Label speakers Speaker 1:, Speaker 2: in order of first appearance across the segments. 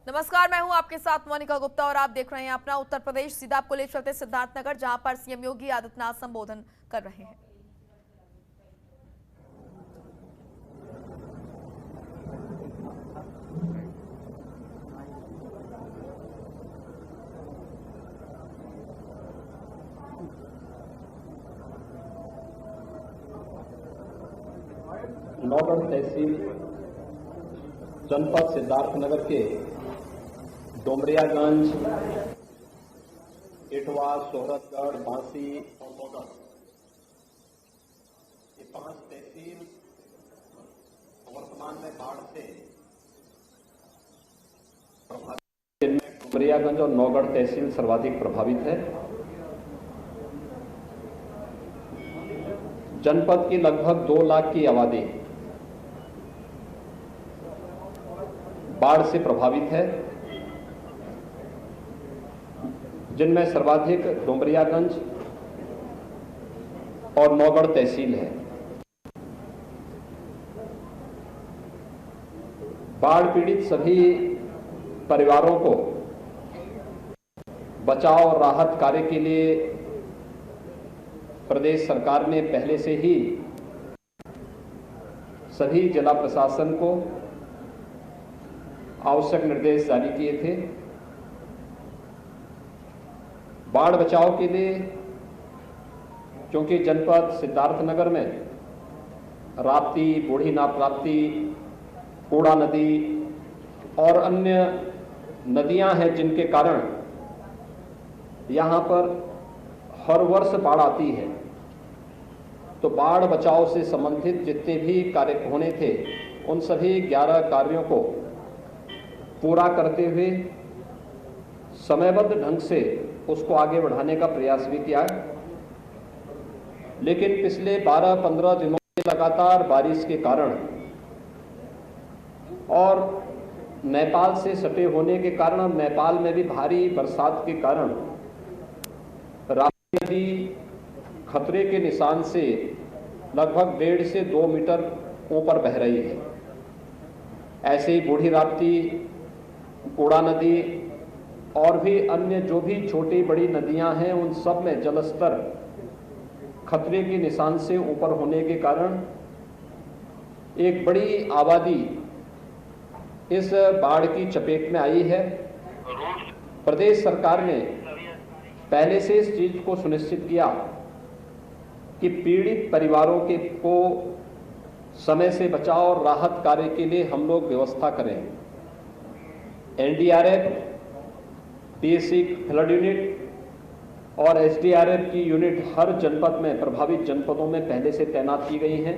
Speaker 1: नमस्कार, मैं हूं आपके साथ मोनिका गुप्ता और आप देख रहे हैं अपना उत्तर प्रदेश। सीधा आपको ले चलते सिद्धार्थनगर, जहां पर सीएम योगी आदित्यनाथ संबोधन कर रहे हैं।
Speaker 2: नौगढ़ तहसील जनपद सिद्धार्थनगर के डोमरियागंज, इटवा, शोहरतगढ़, बांसी और नौगढ़, ये 5 तहसील वर्तमान में बाढ़ से प्रभावित। जिनमें डोमरियागंज और नौगढ़ तहसील सर्वाधिक प्रभावित है। जनपद की लगभग 2 लाख की आबादी बाढ़ से प्रभावित है, जिनमें सर्वाधिक डोमरियागंज और नौगढ़ तहसील है। बाढ़ पीड़ित सभी परिवारों को बचाव और राहत कार्य के लिए प्रदेश सरकार ने पहले से ही सभी जिला प्रशासन को आवश्यक निर्देश जारी किए थे। बाढ़ बचाव के लिए, क्योंकि जनपद सिद्धार्थनगर में राप्ती, बूढ़ी नाप राप्ती, कूड़ा नदी और अन्य नदियां हैं, जिनके कारण यहां पर हर वर्ष बाढ़ आती है। तो बाढ़ बचाव से संबंधित जितने भी कार्य होने थे, उन सभी 11 कार्यों को पूरा करते हुए समयबद्ध ढंग से उसको आगे बढ़ाने का प्रयास भी किया। लेकिन पिछले 12-15 दिनों से लगातार बारिश के कारण और नेपाल से सटे होने के कारण, नेपाल में भी भारी बरसात के कारण राप्ती नदी खतरे के निशान से लगभग 1.5 से 2 मीटर ऊपर बह रही है। ऐसे ही बूढ़ी राप्ती, कूड़ा नदी और भी अन्य जो भी छोटी बड़ी नदियां हैं, उन सब में जलस्तर खतरे के निशान से ऊपर होने के कारण एक बड़ी आबादी इस बाढ़ की चपेट में आई है। प्रदेश सरकार ने पहले से इस चीज को सुनिश्चित किया कि पीड़ित परिवारों को समय से बचाव और राहत कार्य के लिए हम लोग व्यवस्था करें। एनडीआरएफ, पीएससी फ्लड यूनिट और एसडीआरएफ की यूनिट हर जनपद में, प्रभावित जनपदों में पहले से तैनात की गई हैं,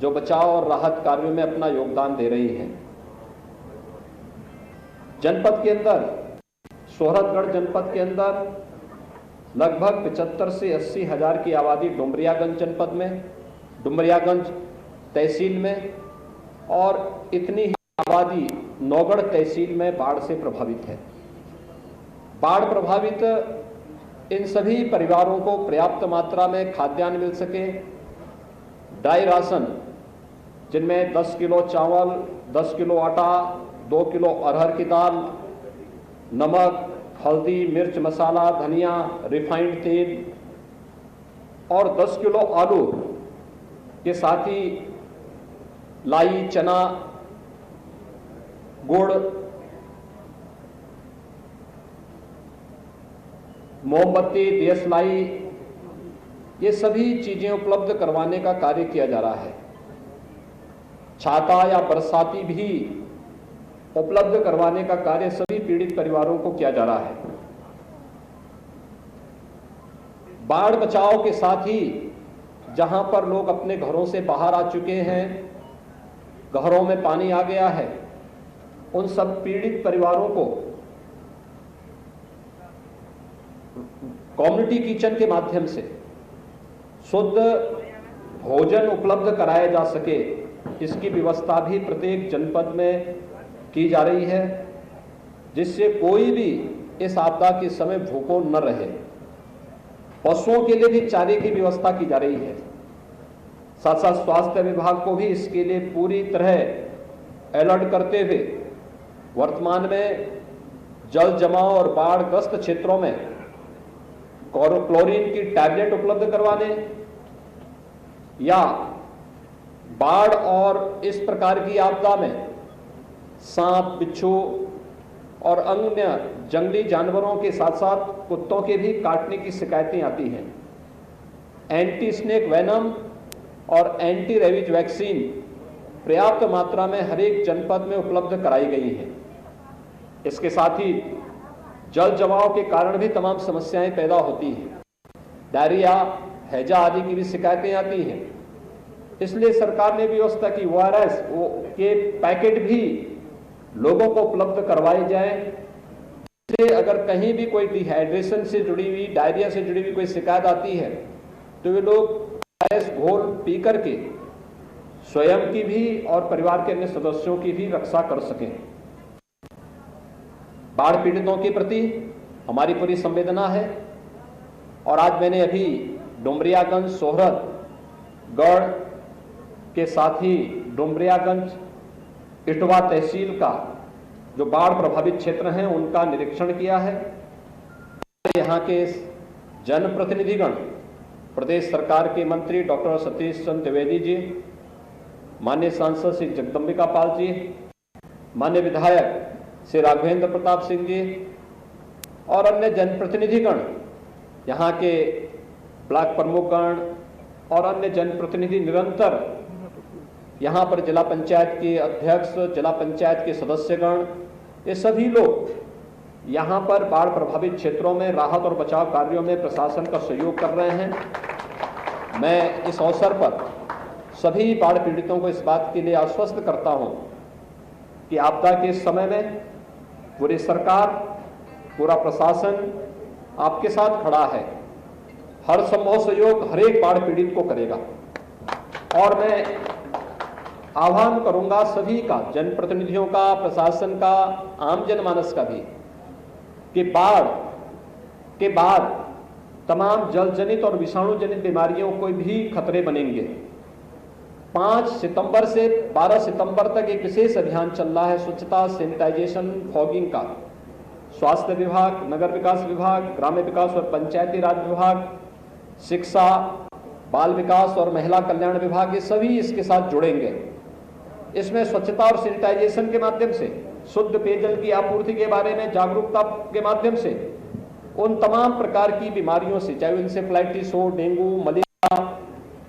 Speaker 2: जो बचाव और राहत कार्यों में अपना योगदान दे रही हैं। जनपद के अंदर, शोहरतगढ़ जनपद के अंदर लगभग 75 से 80 हजार की आबादी डोमरियागंज जनपद में, डोमरियागंज तहसील में, और इतनी ही आबादी नौगढ़ तहसील में बाढ़ से प्रभावित है। बाढ़ प्रभावित इन सभी परिवारों को पर्याप्त मात्रा में खाद्यान्न मिल सके, ड्राई राशन, जिनमें 10 किलो चावल, 10 किलो आटा, 2 किलो अरहर की दाल, नमक, हल्दी, मिर्च मसाला, धनिया, रिफाइंड तेल और 10 किलो आलू के साथ ही लाई, चना, गुड़, मोमबत्ती, दियसलाई, ये सभी चीजें उपलब्ध करवाने का कार्य किया जा रहा है। छाता या बरसाती भी उपलब्ध करवाने का कार्य सभी पीड़ित परिवारों को किया जा रहा है। बाढ़ बचाव के साथ ही जहां पर लोग अपने घरों से बाहर आ चुके हैं, घरों में पानी आ गया है, उन सब पीड़ित परिवारों को कम्युनिटी किचन के माध्यम से शुद्ध भोजन उपलब्ध कराया जा सके, इसकी व्यवस्था भी प्रत्येक जनपद में की जा रही है, जिससे कोई भी इस आपदा के समय भूखों न रहे। पशुओं के लिए भी चारे की व्यवस्था की जा रही है। साथ साथ स्वास्थ्य विभाग को भी इसके लिए पूरी तरह अलर्ट करते हुए वर्तमान में जल जमाव और बाढ़ ग्रस्त क्षेत्रों में क्लोरीन की टैबलेट उपलब्ध करवाने या बाढ़ और इस प्रकार की आपदा में सांप, बिच्छू और अन्य जंगली जानवरों के साथ साथ कुत्तों के भी काटने की शिकायतें आती हैं। एंटी स्नेक वेनम और एंटी रेबीज वैक्सीन पर्याप्त मात्रा में हर एक जनपद में उपलब्ध कराई गई हैं। इसके साथ ही जल जमाव के कारण भी तमाम समस्याएं पैदा होती हैं। डायरिया, हैजा आदि की भी शिकायतें आती हैं। इसलिए सरकार ने भी व्यवस्था की ORS के पैकेट भी लोगों को उपलब्ध करवाए जाए। इससे अगर कहीं भी कोई डिहाइड्रेशन से जुड़ी हुई, डायरिया से जुड़ी हुई कोई शिकायत आती है तो वे लोग ORS घोल पी करके स्वयं की भी और परिवार के अन्य सदस्यों की भी रक्षा कर सकें। बाढ़ पीड़ितों के प्रति हमारी पूरी संवेदना है और आज मैंने अभी डुमरियागंज, सोहरत, गढ़ के साथ ही डुमरियागंज, इटवा तहसील का जो बाढ़ प्रभावित क्षेत्र हैं उनका निरीक्षण किया है। यहाँ के जनप्रतिनिधिगण, प्रदेश सरकार के मंत्री डॉक्टर सतीश चंद्र द्विवेदी जी, माननीय सांसद श्री जगदम्बिका पाल जी, माननीय विधायक श्री राघवेंद्र प्रताप सिंह जी और अन्य जनप्रतिनिधिगण, यहाँ के ब्लॉक प्रमुखगण और अन्य जनप्रतिनिधि निरंतर यहाँ पर जिला पंचायत के अध्यक्ष, जिला पंचायत के सदस्यगण, ये सभी लोग यहाँ पर बाढ़ प्रभावित क्षेत्रों में राहत और बचाव कार्यों में प्रशासन का सहयोग कर रहे हैं। मैं इस अवसर पर सभी बाढ़ पीड़ितों को इस बात के लिए आश्वस्त करता हूँ कि आपदा के इस समय में पूरी सरकार, पूरा प्रशासन आपके साथ खड़ा है। हर संभव सहयोग हर एक बाढ़ पीड़ित को करेगा। और मैं आह्वान करूंगा सभी का, जनप्रतिनिधियों का, प्रशासन का, आम जनमानस का भी, कि बाढ़ के बाद तमाम जल जनित और विषाणु जनित बीमारियों को भी खतरे बनेंगे। 5 सितंबर से 12 सितंबर तक एक विशेष अभियान चल रहा है स्वच्छता, सैनिटाइजेशन, फॉगिंग का। स्वास्थ्य विभाग, नगर विकास विभाग, ग्राम्य विकास और पंचायती राज विभाग, शिक्षा, बाल विकास और महिला कल्याण विभाग, ये सभी इसके साथ जुड़ेंगे। इसमें स्वच्छता और सैनिटाइजेशन के माध्यम से, शुद्ध पेयजल की आपूर्ति के बारे में जागरूकता के माध्यम से, उन तमाम प्रकार की बीमारियों से, चाहे इंसेफ्लाइटिस हो, डेंगू, मलेरिया,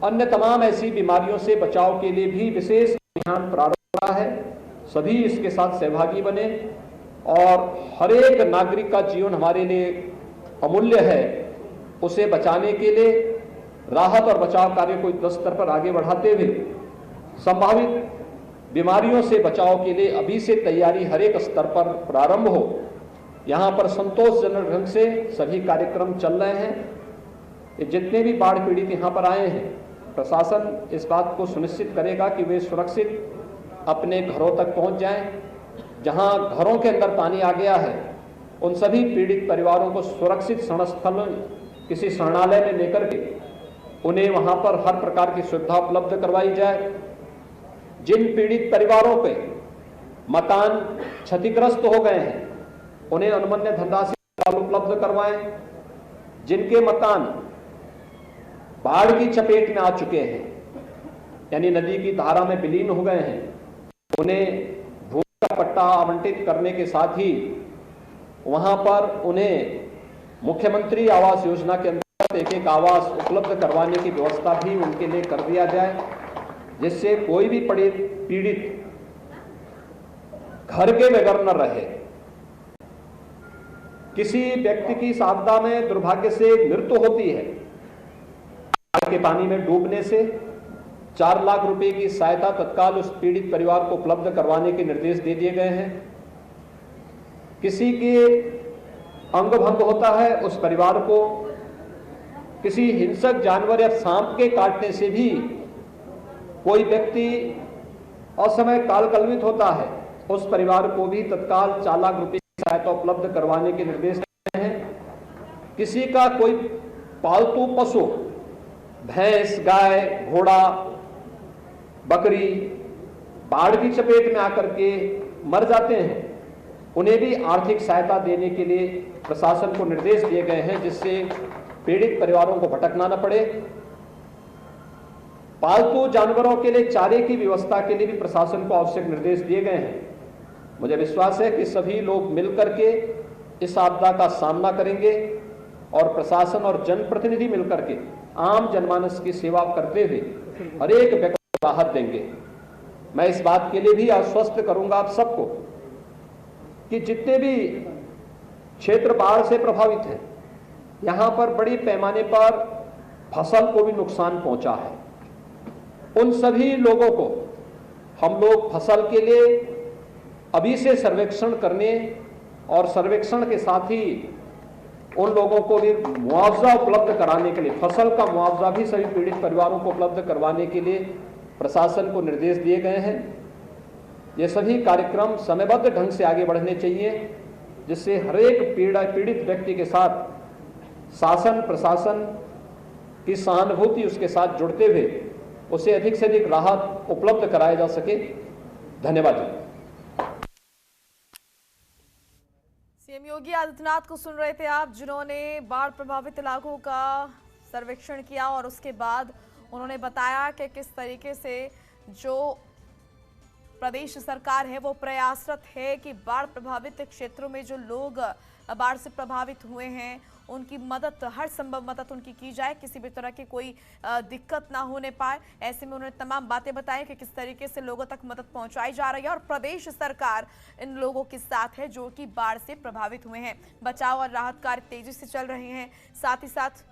Speaker 2: अन्य तमाम ऐसी बीमारियों से बचाव के लिए भी विशेष अभियान प्रारंभ हो रहा है। सभी इसके साथ सहभागी बने और हर एक नागरिक का जीवन हमारे लिए अमूल्य है। उसे बचाने के लिए राहत और बचाव कार्य को युद्ध स्तर पर आगे बढ़ाते हुए संभावित बीमारियों से बचाव के लिए अभी से तैयारी हर एक स्तर पर प्रारंभ हो। यहाँ पर संतोषजनक ढंग से सभी कार्यक्रम चल रहे हैं। जितने भी बाढ़ पीड़ित यहाँ पर आए हैं, प्रशासन इस बात को सुनिश्चित करेगा कि वे सुरक्षित अपने घरों तक पहुँच जाएं। जहाँ घरों के अंदर पानी आ गया है, उन सभी पीड़ित परिवारों को सुरक्षित शरणस्थल, किसी शरणालय में लेकर के उन्हें वहाँ पर हर प्रकार की सुविधा उपलब्ध करवाई जाए। जिन पीड़ित परिवारों पे मकान क्षतिग्रस्त हो गए हैं, उन्हें अनुमन्य धनराशि उपलब्ध करवाएं। जिनके मकान बाढ़ की चपेट में आ चुके हैं, यानी नदी की धारा में विलीन हो गए हैं, उन्हें भूमि का पट्टा आवंटित करने के साथ ही वहां पर उन्हें मुख्यमंत्री आवास योजना के अंतर्गत एक आवास उपलब्ध करवाने की व्यवस्था भी उनके लिए कर दिया जाए, जिससे कोई भी पीड़ित घर के बगैर न रहे। किसी व्यक्ति की इस आपदा में दुर्भाग्य से मृत्यु होती है, बाढ़ के पानी में डूबने से 4 लाख रुपए की सहायता तत्काल उस पीड़ित परिवार को उपलब्ध करवाने के निर्देश दे दिए गए हैं। किसी के अंग भंग होता है, उस परिवार को किसी हिंसक जानवर या सांप के काटने से भी कोई व्यक्ति असमय कालकलवित होता है, उस परिवार को भी तत्काल 4 लाख रुपए की सहायता उपलब्ध करवाने के निर्देश दिए हैं। किसी का कोई पालतू पशु, भैंस, गाय, घोड़ा, बकरी बाढ़ की चपेट में आकर के मर जाते हैं, उन्हें भी आर्थिक सहायता देने के लिए प्रशासन को निर्देश दिए गए हैं, जिससे पीड़ित परिवारों को भटकना न पड़े। पालतू जानवरों के लिए चारे की व्यवस्था के लिए भी प्रशासन को आवश्यक निर्देश दिए गए हैं। मुझे विश्वास है कि सभी लोग मिलकर के इस आपदा का सामना करेंगे और प्रशासन और जनप्रतिनिधि मिलकर के आम जनमानस की सेवा करते हुए हर एक व्यक्ति को राहत देंगे। मैं इस बात के लिए भी आश्वस्त करूंगा आप सबको कि जितने भी क्षेत्र बाढ़ से प्रभावित हैं, यहां पर बड़ी पैमाने पर फसल को भी नुकसान पहुंचा है। उन सभी लोगों को हम लोग फसल के लिए अभी से सर्वेक्षण करने और सर्वेक्षण के साथ ही उन लोगों को भी मुआवजा उपलब्ध कराने के लिए, फसल का मुआवजा भी सभी पीड़ित परिवारों को उपलब्ध करवाने के लिए प्रशासन को निर्देश दिए गए हैं। ये सभी कार्यक्रम समयबद्ध ढंग से आगे बढ़ने चाहिए, जिससे हर एक पीड़ित व्यक्ति के साथ शासन प्रशासन की सहानुभूति उसके साथ जुड़ते हुए उसे अधिक से अधिक राहत उपलब्ध कराया जा सके। धन्यवाद जी।
Speaker 1: सीएम योगी आदित्यनाथ को सुन रहे थे आप, जिन्होंने बाढ़ प्रभावित इलाकों का सर्वेक्षण किया और उसके बाद उन्होंने बताया कि किस तरीके से जो प्रदेश सरकार है वो प्रयासरत है कि बाढ़ प्रभावित क्षेत्रों में जो लोग बाढ़ से प्रभावित हुए हैं उनकी मदद, हर संभव मदद उनकी की जाए, किसी भी तरह की कोई दिक्कत ना होने पाए। ऐसे में उन्होंने तमाम बातें बताई कि किस तरीके से लोगों तक मदद पहुंचाई जा रही है और प्रदेश सरकार इन लोगों के साथ है जो कि बाढ़ से प्रभावित हुए हैं। बचाव और राहत कार्य तेजी से चल रहे हैं। साथ ही साथ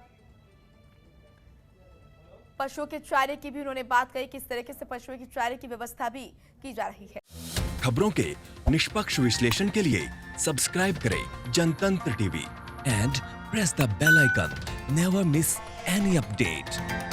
Speaker 1: पशुओं के चारे की भी उन्होंने बात कही, किस तरीके से पशुओं के चारे की व्यवस्था भी की जा रही है।
Speaker 3: खबरों के निष्पक्ष विश्लेषण के लिए सब्सक्राइब करें Jantantra TV and press the bell icon. Never miss any update.